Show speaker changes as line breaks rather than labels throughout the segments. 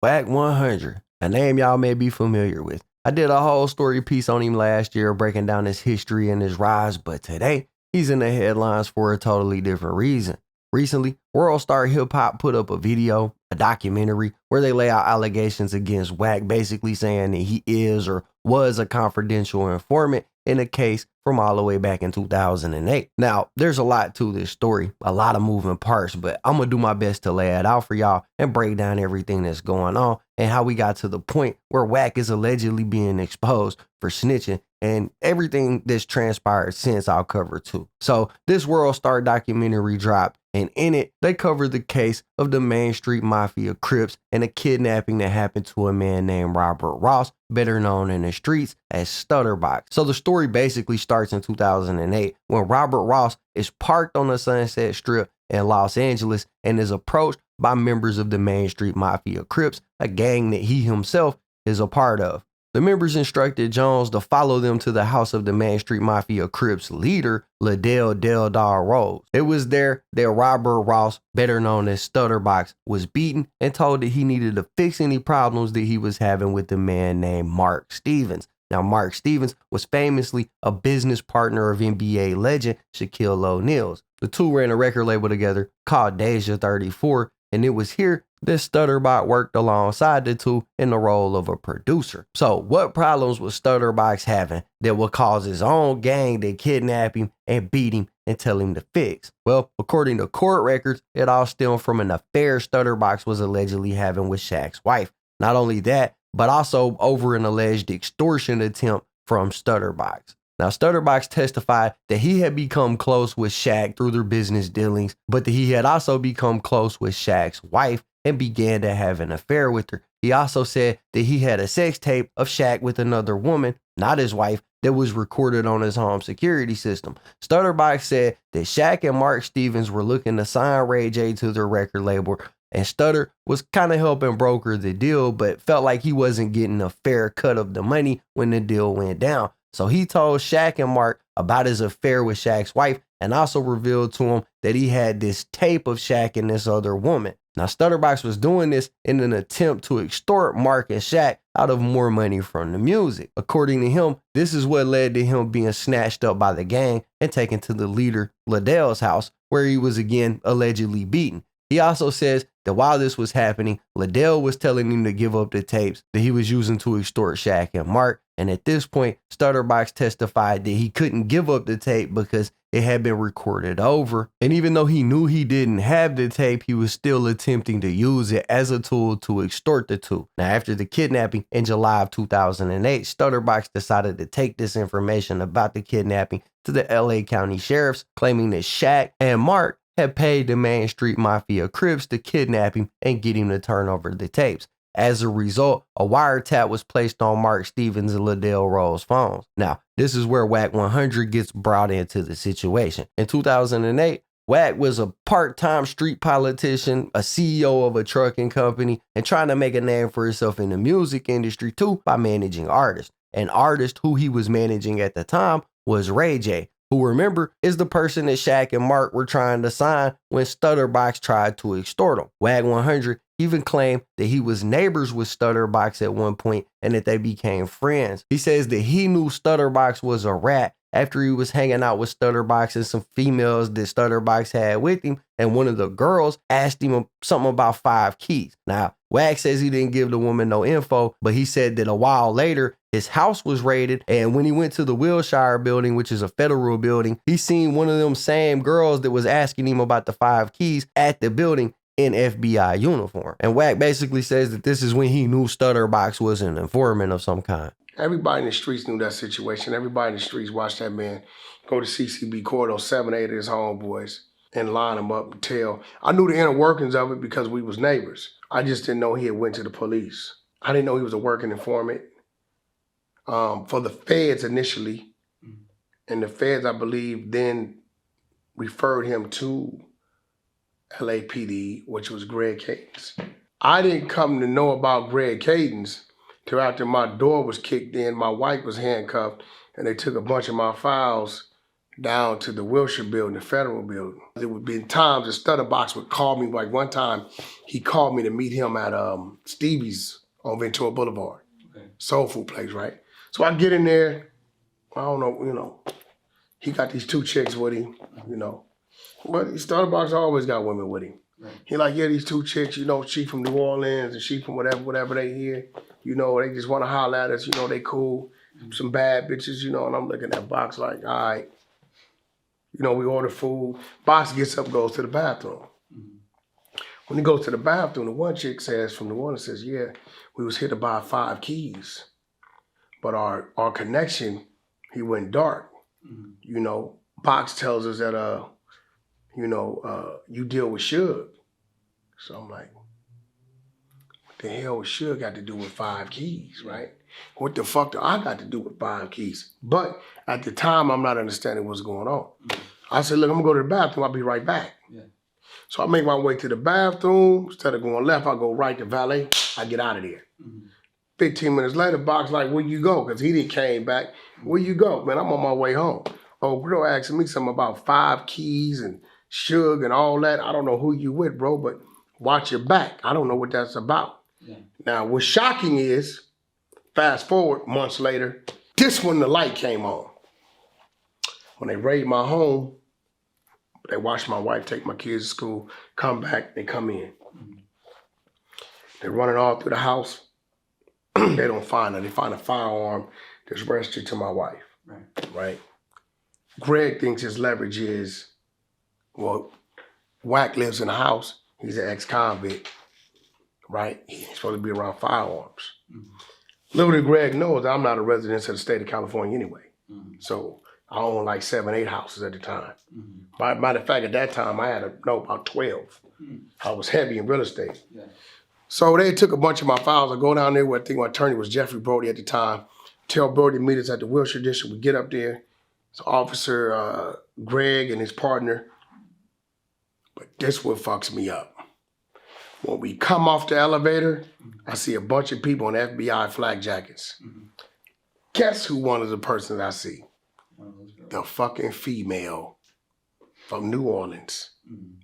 Wack 100, a name y'all may be familiar with. I did a whole story piece on him last year breaking down his history and his rise, but today he's in the headlines for a totally different reason. Recently, World Star Hip Hop put up a video, a documentary, where they lay out allegations against Wack, basically saying that he is or was a confidential informant in a case from all the way back in 2008. Now, there's a lot to this story, a lot of moving parts, but I'm going to do my best to lay it out for y'all and break down everything that's going on and how we got to the point where Wack is allegedly being exposed for snitching and everything that's transpired since I'll cover too. So this World Star documentary dropped, and in it, they cover the case of the Main Street Mafia Crips and a kidnapping that happened to a man named Robert Ross, better known in the streets as Stutterbox. So the story basically starts in 2008 when Robert Ross is parked on the Sunset Strip in Los Angeles and is approached by members of the Main Street Mafia Crips, a gang that he himself is a part of. The members instructed Jones to follow them to the house of the Main Street Mafia Crips leader, Liddell Deldar Rose. It was there that Robert Ross, better known as Stutterbox, was beaten and told that he needed to fix any problems that he was having with the man named Mark Stevens. Now, Mark Stevens was famously a business partner of NBA legend Shaquille O'Neal's. The two ran a record label together called Deja 34, and it was here that Stutterbox worked alongside the two in the role of a producer. So what problems was Stutterbox having that would cause his own gang to kidnap him and beat him and tell him to fix? Well, according to court records, it all stemmed from an affair Stutterbox was allegedly having with Shaq's wife. Not only that, but also over an alleged extortion attempt from Stutterbox. Now, Stutterbox testified that he had become close with Shaq through their business dealings, but that he had also become close with Shaq's wife and began to have an affair with her. He also said that he had a sex tape of Shaq with another woman, not his wife, that was recorded on his home security system. Stutterbox said that Shaq and Mark Stevens were looking to sign Ray J to their record label, and Stutter was kind of helping broker the deal, but felt like he wasn't getting a fair cut of the money when the deal went down. So he told Shaq and Mark about his affair with Shaq's wife and also revealed to him that he had this tape of Shaq and this other woman. Now, Stutterbox was doing this in an attempt to extort Mark and Shaq out of more money from the music. According to him, this is what led to him being snatched up by the gang and taken to the leader Liddell's house, where he was again allegedly beaten. He also says that while this was happening, Liddell was telling him to give up the tapes that he was using to extort Shaq and Mark. And at this point, Stutterbox testified that he couldn't give up the tape because it had been recorded over. And even though he knew he didn't have the tape, he was still attempting to use it as a tool to extort the two. Now, after the kidnapping in July of 2008, Stutterbox decided to take this information about the kidnapping to the LA County Sheriffs, claiming that Shaq and Mark had paid the Main Street Mafia Crips to kidnap him and get him to turn over the tapes. As a result, a wiretap was placed on Mark Stevens and Liddell Rose phones. Now, this is where Wack 100 gets brought into the situation. In 2008, Wack was a part-time street politician, a CEO of a trucking company, and trying to make a name for himself in the music industry too by managing artists. An artist who he was managing at the time was Ray J, who, remember, is the person that Shaq and Mark were trying to sign when Stutterbox tried to extort him. Wack 100 even claimed that he was neighbors with Stutterbox at one point and that they became friends. He says that he knew Stutterbox was a rat after he was hanging out with Stutterbox and some females that Stutterbox had with him, and one of the girls asked him something about 5 keys. Now, Wack says he didn't give the woman no info, but he said that a while later, his house was raided, and when he went to the Wilshire building, which is a federal building, he seen one of them same girls that was asking him about the 5 keys at the building in FBI uniform. And Wack basically says that this is when he knew Stutterbox was an informant of some kind.
Everybody in the streets knew that situation. Everybody in the streets watched that man go to CCB court on 7, 8 of his homeboys and line them up and tell. I knew the inner workings of it because we was neighbors. I just didn't know he had went to the police. I didn't know he was a working informant for the feds initially. And the feds, I believe, then referred him to LAPD, which was Greg Cadence. I didn't come to know about Greg Cadence till after my door was kicked in, my wife was handcuffed, and they took a bunch of my files down to the Wilshire building, the federal building. There would be times the Stutterbox would call me. Like one time, he called me to meet him at Stevie's on Ventura Boulevard. Okay. Soul food place, right? So I get in there. I don't know, he got these 2 chicks with him, But Stutterbox always got women with him. Right. He like, yeah, these 2 chicks, she from New Orleans and she from whatever they hear. They just want to holler at us, they cool. Some bad bitches, and I'm looking at Box like, all right. We order food. Box gets up, goes to the bathroom. Mm-hmm. When he goes to the bathroom, the one chick says from New Orleans says, yeah, we was here to buy 5 keys. But our connection, he went dark. Mm-hmm. Box tells us that, you deal with Suge. So I'm like, what the hell was Suge got to do with 5 keys, right? What the fuck do I got to do with 5 keys? But at the time, I'm not understanding what's going on. Mm-hmm. I said, look, I'm gonna go to the bathroom, I'll be right back. Yeah. So I make my way to the bathroom. Instead of going left, I go right to valet, I get out of there. Mm-hmm. 15 minutes later, Box like, where you go? Because he didn't came back. Where you go? Man, I'm on my way home. Oh, girl asking me something about 5 keys and Suge and all that. I don't know who you with, bro, but watch your back. I don't know what that's about. Yeah. Now, what's shocking is, fast forward months later, this when the light came on. When they raid my home, they watch my wife take my kids to school, come back, they come in. Mm-hmm. They're running all through the house. They don't find her. They find a firearm that's registered to my wife. Right? Greg thinks his leverage is, Wack lives in the house. He's an ex-convict, right? He's supposed to be around firearms. Mm-hmm. Little did Greg know that I'm not a resident of the state of California anyway. Mm-hmm. So I owned like 7, 8 houses at the time. Mm-hmm. Matter of fact, at that time, I had about 12. Mm-hmm. I was heavy in real estate. Yeah. So they took a bunch of my files. I go down there where I think my attorney was Jeffrey Brody at the time. Tell Brody to meet us at the Wilshire District. We get up there. It's Officer Greg and his partner. But this what fucks me up. When we come off the elevator, I see a bunch of people in FBI flak jackets. Mm-hmm. Guess who one of the persons I see? The fucking female from New Orleans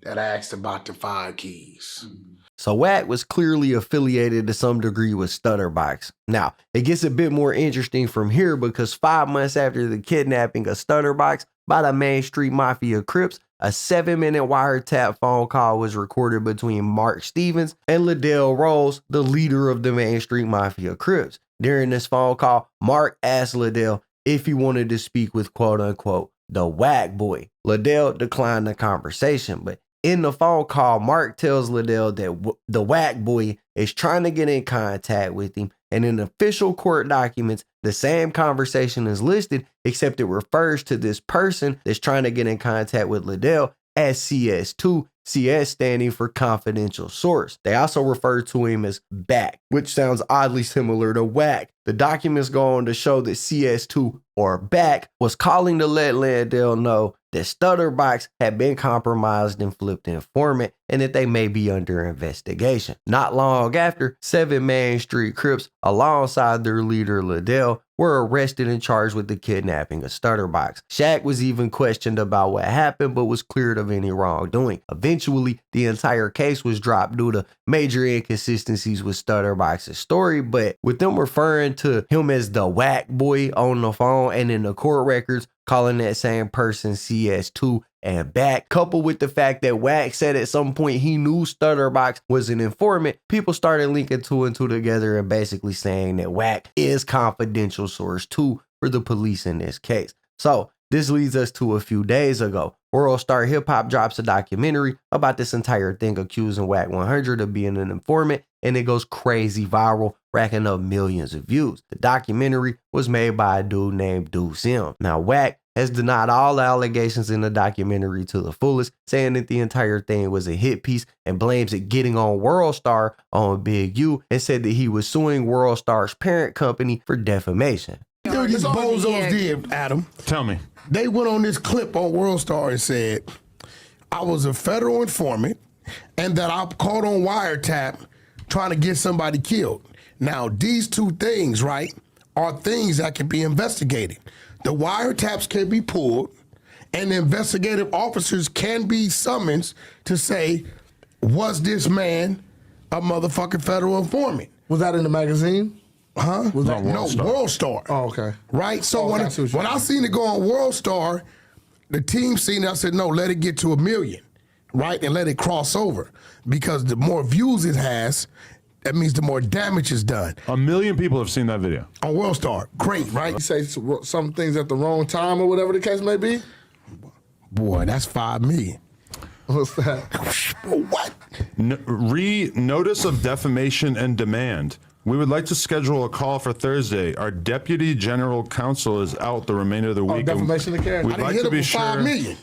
that asked about the 5 keys. Mm-hmm.
So Wack was clearly affiliated to some degree with Stutterbox. Now, it gets a bit more interesting from here because 5 months after the kidnapping of Stutterbox by the Main Street Mafia Crips, a 7-minute wiretap phone call was recorded between Mark Stevens and Liddell Rose, the leader of the Main Street Mafia Crips. During this phone call, Mark asked Liddell if he wanted to speak with quote-unquote the Wack boy. Liddell declined the conversation, but in the phone call, Mark tells Liddell that the Wack boy is trying to get in contact with him, and in official court documents, the same conversation is listed, except it refers to this person that's trying to get in contact with Liddell as CS2, CS standing for confidential source. They also refer to him as Back, which sounds oddly similar to Wack. The documents go on to show that CS2, or Back, was calling to let Liddell know that Stutterbox had been compromised and flipped informant and that they may be under investigation. Not long after, 7 Main Street Crips, alongside their leader Liddell, were arrested and charged with the kidnapping of Stutterbox. Shaq was even questioned about what happened, but was cleared of any wrongdoing. Eventually, the entire case was dropped due to major inconsistencies with Stutterbox's story, but with them referring to him as the Wack boy on the phone and in the court records, calling that same person CS2 and Back, coupled with the fact that Wack said at some point he knew Stutterbox was an informant, people started linking 2 and 2 together and basically saying that Wack is confidential source 2 for the police in this case. So this leads us to a few days ago. World Star Hip Hop drops a documentary about this entire thing, accusing Wack 100 of being an informant, and it goes crazy viral, racking up millions of views. The documentary was made by a dude named Deuce M. Now, Wack has denied all allegations in the documentary to the fullest, saying that the entire thing was a hit piece and blames it getting on World Star on Big U, and said that he was suing World Star's parent company for defamation.
Dude, these bozos did, Adam.
Tell me.
They went on this clip on World Star and said, I was a federal informant and that I caught on wiretap trying to get somebody killed. Now, these 2 things, right, are things that can be investigated. The wiretaps can be pulled and the investigative officers can be summoned to say, was this man a motherfucking federal informant?
Was that in the magazine?
Huh?
Was that
World Star.
Oh, okay.
Right? So when I seen it go on World Star, the team seen it, I said, no, let it get to 1 million, right? And let it cross over. Because the more views it has, that means the more damage is done.
1 million people have seen that video.
On World Star. Great, right?
You say some things at the wrong time or whatever the case may be?
Boy, that's 5 million.
What's that?
What?
Notice of defamation and demand. We would like to schedule a call for Thursday. Our Deputy General Counsel is out the remainder of the week.
Defamation of character.
I didn't hit him for 5 million.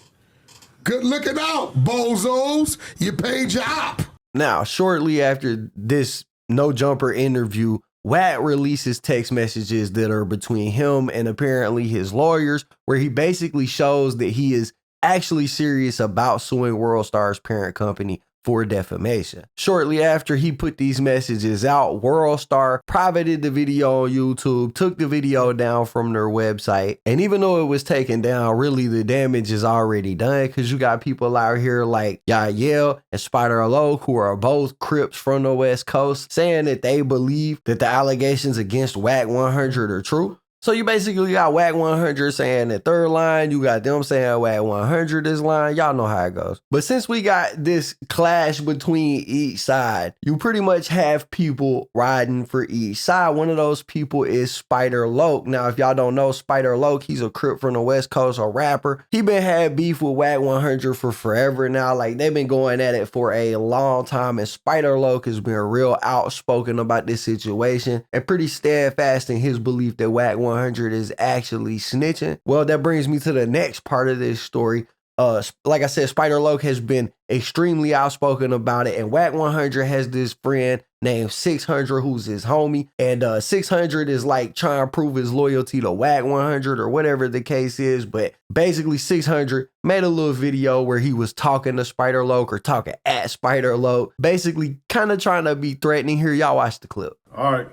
Good looking out, bozos. You paid your op.
Now, shortly after this No Jumper interview, Wack releases text messages that are between him and apparently his lawyers, where he basically shows that he is actually serious about suing World Star's parent company for defamation. Shortly after he put these messages out, World Star privated the video on YouTube, took the video down from their website, and even though it was taken down, really the damage is already done, because you got people out here like Yael and Spider Loc, who are both Crips from the West Coast, saying that they believe that the allegations against Wack 100 are true. So you basically got Wack 100 saying the third line, you got them saying Wack 100 is lying. Y'all know how it goes. But since we got this clash between each side, you pretty much have people riding for each side. One of those people is Spider Loc. Now, if y'all don't know Spider Loc, he's a Crip from the West Coast, a rapper. He been had beef with Wack 100 for forever now. Like, they've been going at it for a long time, and Spider Loc has been real outspoken about this situation and pretty steadfast in his belief that Wack 100 is actually snitching. Well, that brings me to the next part of this story. Like I said, Spider Loc has been extremely outspoken about it, and Wack 100 has this friend named 600 who's his homie, and 600 is like trying to prove his loyalty to Wack 100 or whatever the case is. But basically 600 made a little video where he was talking to Spider Loc or talking at Spider Loc, basically kind of trying to be threatening. Here, y'all watch the clip.
All right,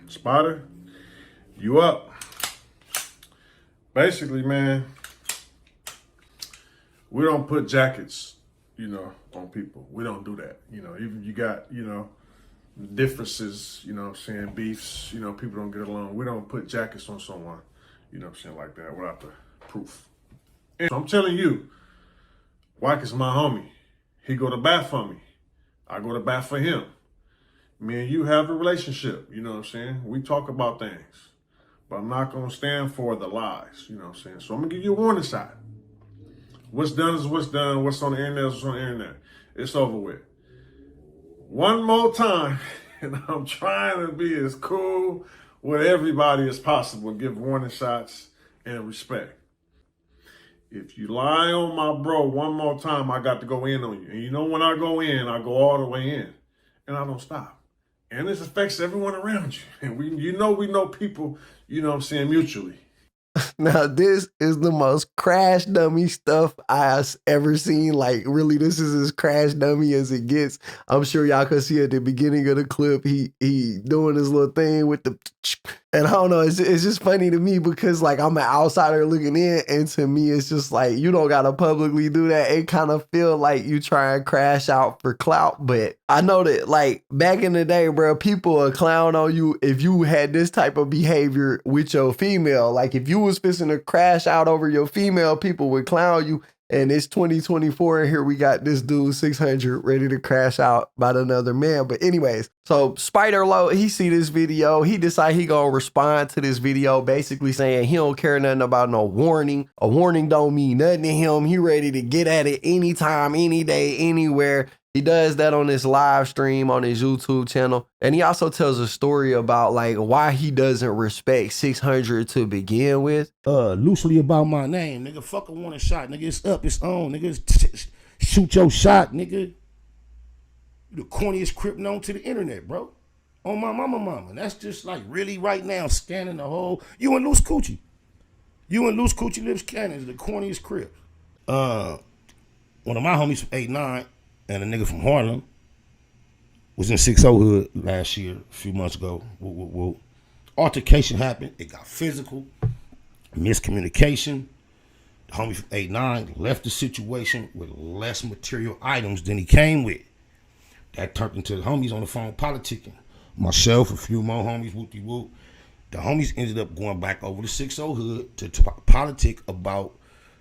Spider, you up. Basically, man, we don't put jackets, on people. We don't do that. Even you got, differences, what I'm saying, beefs, people don't get along. We don't put jackets on someone, what I'm saying, like that without the proof. And so I'm telling you, Wack is my homie. He go to bat for me. I go to bat for him. Me and you have a relationship, what I'm saying? We talk about things. But I'm not going to stand for the lies, what I'm saying? So I'm going to give you a warning shot. What's done is what's done. What's on the internet is what's on the internet. It's over with. One more time, and I'm trying to be as cool with everybody as possible, give warning shots and respect. If you lie on my bro one more time, I got to go in on you. And when I go in, I go all the way in. And I don't stop. And this affects everyone around you. And we know people, what I'm saying, mutually.
Now, this is the most crash dummy stuff I've ever seen. Like, really, this is as crash dummy as it gets. I'm sure y'all could see at the beginning of the clip, he doing his little thing with the... And I don't know, it's just funny to me because, like, I'm an outsider looking in, and to me, it's just like, you don't gotta publicly do that. It kind of feel like you try and crash out for clout, but I know that, like, back in the day, bro, people would clown on you if you had this type of behavior with your female. Like, if you was fixing to crash out over your female, people would clown you. And it's 2024, and here we got this dude 600 ready to crash out by another man. But anyways, so Spider Loc, he see this video, he decide he gonna respond to this video, basically saying he don't care nothing about no warning. A warning don't mean nothing to him. He ready to get at it anytime, any day, anywhere. He does that on his live stream on his YouTube channel. And he also tells a story about like why he doesn't respect 600 to begin with.
Loosely about my name, nigga. Fuck a warning shot, nigga. It's up, it's on, nigga. Shoot your shot, nigga. You the corniest Crip known to the internet, bro. On my mama. That's just like really right now scanning the whole. You and Loose Coochie. You and Loose Coochie Lips Cannon is the corniest Crips. One of my homies from 8-9 and a nigga from Harlem was in 6-0 hood last year, a few months ago. Altercation happened. It got physical, miscommunication. The homie from 8-9 left the situation with less material items than he came with. That turned into the homies on the phone politicking. Myself, a few more homies, whoop-de-whoop. The homies ended up going back over the 6-0 hood to politic about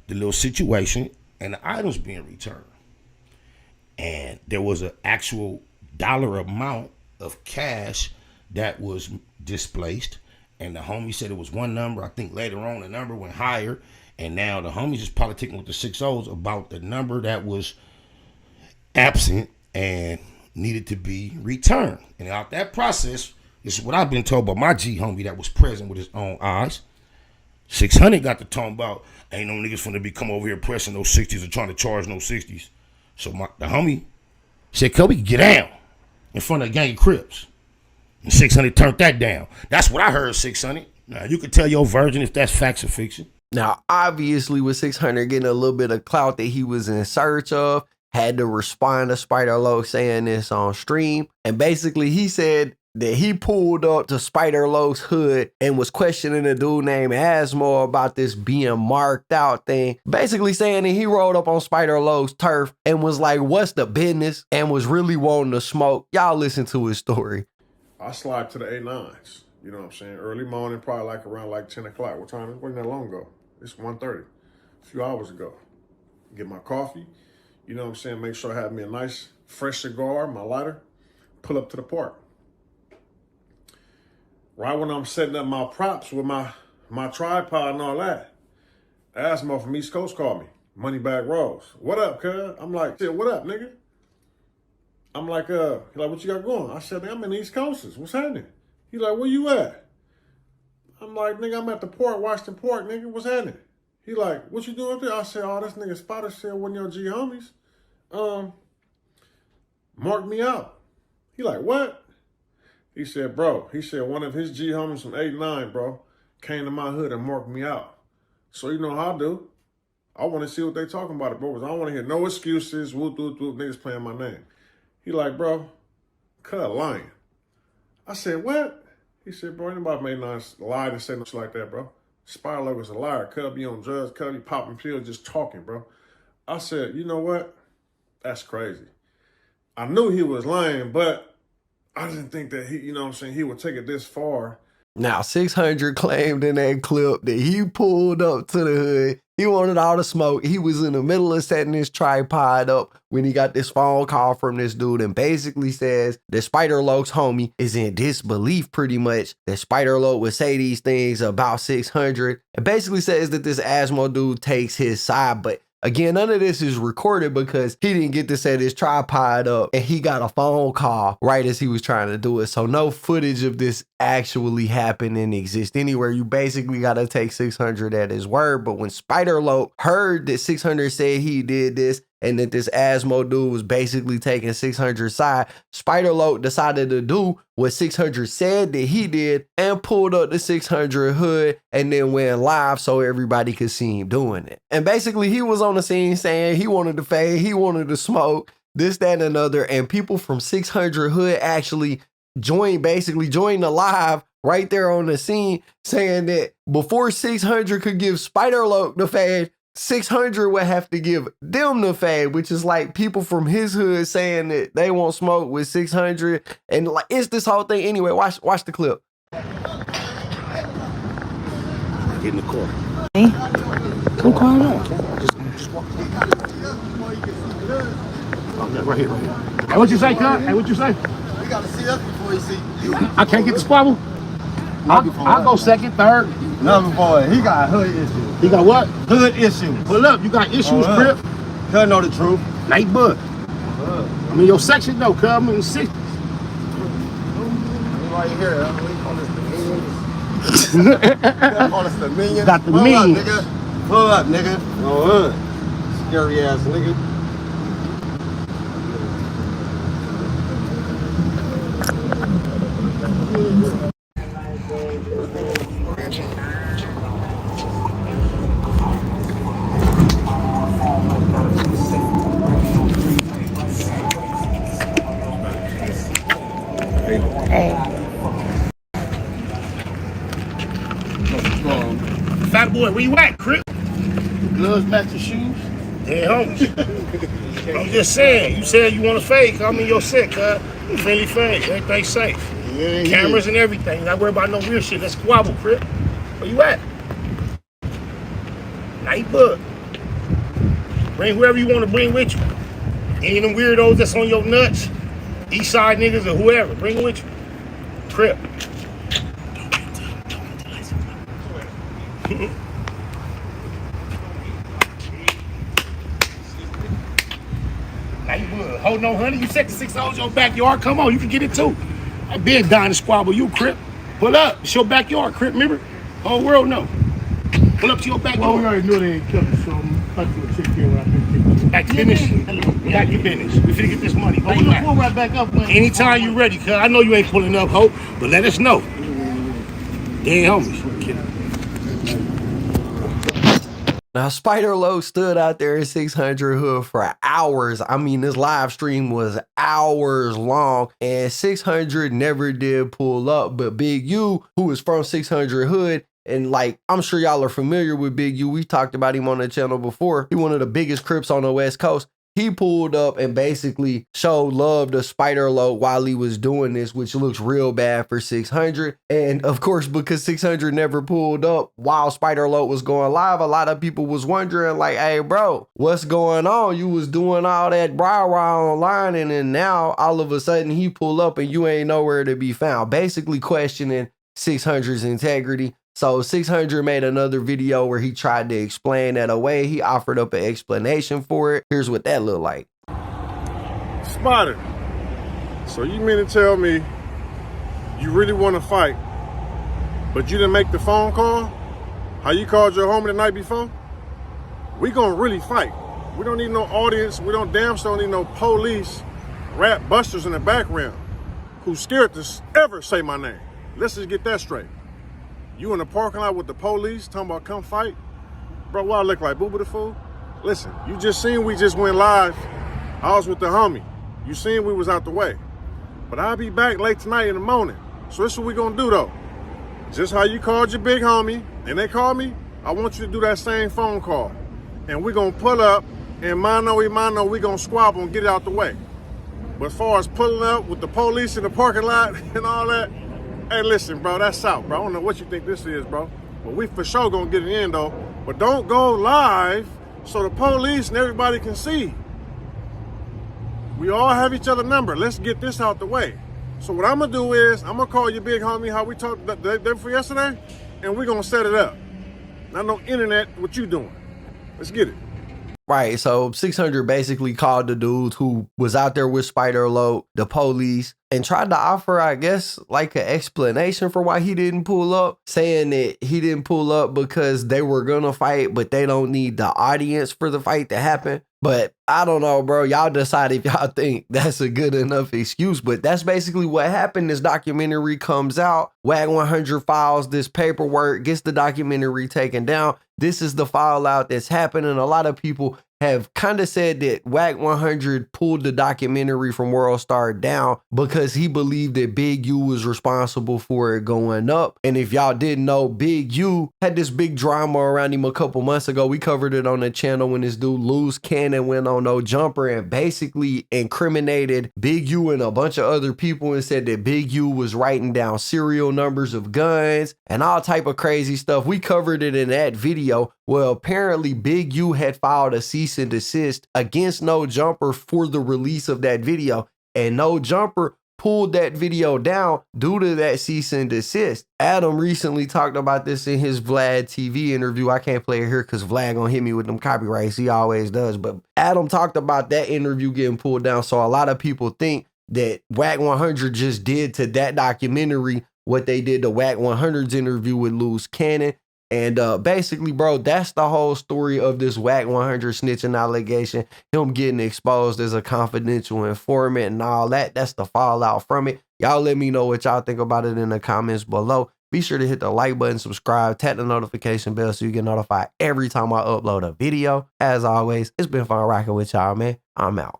the little situation and the items being returned. And there was an actual dollar amount of cash that was displaced. And the homie said it was one number. I think later on the number went higher. And now the homies is politicking with the 6-0s about the number that was absent and needed to be returned. And out that process, this is what I've been told by my G homie that was present with his own eyes. 600 got to talking about, ain't no niggas finna be come over here pressing those 60s or trying to charge no 60s. So the homie said, Kobe, get down in front of a gang of Crips. And 600 turned that down. That's what I heard, 600. Now, you can tell your version if that's facts or fiction.
Now, obviously, with 600 getting a little bit of clout that he was in search of, had to respond to Spider Low saying this on stream. And basically, he said that he pulled up to Spider Low's hood and was questioning a dude named Asmo about this being marked out thing. Basically saying that he rolled up on Spider Low's turf and was like, what's the business? And was really wanting to smoke. Y'all listen to his story.
I slide to the 8-9s. You know what I'm saying? Early morning, probably like around like 10 o'clock. What time? It wasn't that long ago. It's 1:30. A few hours ago. Get my coffee. You know what I'm saying? Make sure I have me a nice fresh cigar, my lighter. Pull up to the park. Right when I'm setting up my props with my tripod and all that, Asmo from East Coast called me. Moneybag Rose. What up, cuz? I'm like, shit, what up, nigga? I'm like, he like, what you got going? I said, I'm in the East Coasters. What's happening? He like, where you at? I'm like, nigga, I'm at the port, Washington Port, nigga. What's happening? He like, what you doing up there? I said, oh, this nigga Spotter said one of your G homies marked me out. He like, what? He said, bro, one of his G homies from 8-9, bro, came to my hood and marked me out. So you know how I do. I want to see what they talking about it, bro, because I don't want to hear no excuses, whoop, whoop, whoop, niggas playing my name. He like, bro, cut lying. I said, what? He said, bro, anybody made nice lie and say nothing like that, bro. Spider was a liar. Cub be on drugs, Cub be popping pills, just talking, bro. I said, you know what? That's crazy. I knew he was lying, but I didn't think that he, you know what I'm saying, he would take it this far.
Now, 600 claimed in that clip that he pulled up to the hood. He wanted all the smoke. He was in the middle of setting his tripod up when he got this phone call from this dude and basically says that Spider Loke's homie is in disbelief pretty much that Spider Loke would say these things about 600 and basically says that this Asmo dude takes his side. But again, none of this is recorded because he didn't get to set his tripod up and he got a phone call right as he was trying to do it. So no footage of this actually happened and exist anywhere. You basically got to take 600 at his word. But when Spider Loke heard that 600 said he did this and that this Asmo dude was basically taking 600's side, Spider Loke decided to do what 600 said that he did and pulled up the 600 hood and then went live so everybody could see him doing it. And basically he was on the scene saying he wanted to fade, he wanted to smoke, this, that, and another. And people from 600 hood actually joined the live right there on the scene saying that before 600 could give Spider Loke the fade, 600 would have to give them the fade, which is like people from his hood saying that they won't smoke with 600. And like, it's this whole thing. Anyway, watch the clip.
Get in the car.
Hey?
Come quiet down. Just walk. Oh, yeah, right here. Hey, what you say, cuz? Hey, what you say?
You gotta see us before you see you.
I can't get the squabble? I'll go second, third.
Another boy, he got hood issues.
He got what?
Hood issues.
Pull up, you got issues, Crip.
Cuz know the truth.
Nate Bud. I'm in your section though, cuz I'm in the 60s.
Right here, we call this the millions. Call us the millions.
Got the millions.
Pull up, nigga. No hood. Scary ass nigga.
Hey.
Fat boy, where you at, Crip?
Gloves match your shoes.
Yeah, homies. I'm just saying, you said you want to fade, I'm in your set, cuz. Friendly fade, everything safe.
Yeah,
Cameras and everything. Not worry about no weird shit. Let's squabble, Crip. Where you at? Night book. Bring whoever you want to bring with you. Any of them weirdos that's on your nuts, east side niggas or whoever, bring with you. Crip. Night book. Hold no, honey. You set the 6 holes your backyard. Come on, you can get it too. I been dying to squabble you, Crip. Pull up. It's your backyard, Crip. Remember? Whole world know. Pull up to your backyard.
Well, we already knew they ain't coming, so I'm about to check in when I can.
Back to business. Back to business. We finna get this money.
Now, you can pull right back up.
Anytime you ready, cuz I know you ain't pulling up, ho, but let us know. Damn, homies.
Now, Spider Low stood out there at 600 Hood for hours. I mean, this live stream was hours long, and 600 never did pull up. But Big U, who is from 600 Hood, and like, I'm sure y'all are familiar with Big U. We talked about him on the channel before. He one of the biggest Crips on the West Coast. He pulled up and basically showed love to Spider Low while he was doing this, which looks real bad for 600. And of course, because 600 never pulled up while Spider Low was going live, a lot of people was wondering like, hey, bro, what's going on? You was doing all that rah-rah online, and then now all of a sudden he pull up and you ain't nowhere to be found. Basically questioning 600's integrity. So 600 made another video where he tried to explain that away. He offered up an explanation for it. Here's what that looked like.
Spider, so you mean to tell me you really want to fight, but you didn't make the phone call? How you called your homie the night before? We gonna really fight. We don't need no audience. We don't damn sure need no police, rap busters in the background who's scared to ever say my name. Let's just get that straight. You in the parking lot with the police talking about come fight? Bro, what I look like, Boo Boo the Fool? Listen, you just seen we just went live. I was with the homie. You seen we was out the way. But I'll be back late tonight in the morning. So this is what we gonna do though. Just how you called your big homie and they called me, I want you to do that same phone call. And we gonna pull up and mano we gonna squabble and get it out the way. But as far as pulling up with the police in the parking lot and all that, hey, listen, bro, that's out, bro. I don't know what you think this is, bro. But we for sure gonna get it in, though. But don't go live so the police and everybody can see. We all have each other's number. Let's get this out the way. So what I'm gonna do is, I'm gonna call your big homie, how we talked the day before yesterday, and we're gonna set it up. Not no internet, what you doing. Let's get it.
Right, so 600 basically called the dude who was out there with Spider Low, the police, and tried to offer, I guess, like an explanation for why he didn't pull up, saying that he didn't pull up because they were gonna fight, but they don't need the audience for the fight to happen. But I don't know, bro. Y'all decide if y'all think that's a good enough excuse. But that's basically what happened. This documentary comes out. Wack 100 files this paperwork, gets the documentary taken down. This is the fallout that's happening. A lot of people have kind of said that Wack 100 pulled the documentary from World Star down because he believed that Big U was responsible for it going up. And if y'all didn't know, Big U had this big drama around him a couple months ago. We covered it on the channel when this dude Loose Cannon went on No Jumper and basically incriminated Big U and a bunch of other people and said that Big U was writing down serial numbers of guns and all type of crazy stuff. We covered it in that video. Well, apparently Big U had filed a cease and desist against No Jumper for the release of that video, and No Jumper pulled that video down due to that cease and desist. Adam recently talked about this in his Vlad TV interview. I can't play it here because Vlad gonna hit me with them copyrights. He always does. But Adam talked about that interview getting pulled down. So a lot of people think that Wack 100 just did to that documentary what they did to Wack 100's interview with Loose Cannon. And basically, bro, that's the whole story of this Wack 100 snitching allegation, him getting exposed as a confidential informant and all that. That's the fallout from it. Y'all let me know what y'all think about it in the comments below. Be sure to hit the like button, subscribe, tap the notification bell so you get notified every time I upload a video. As always, it's been fun rocking with y'all, man. I'm out.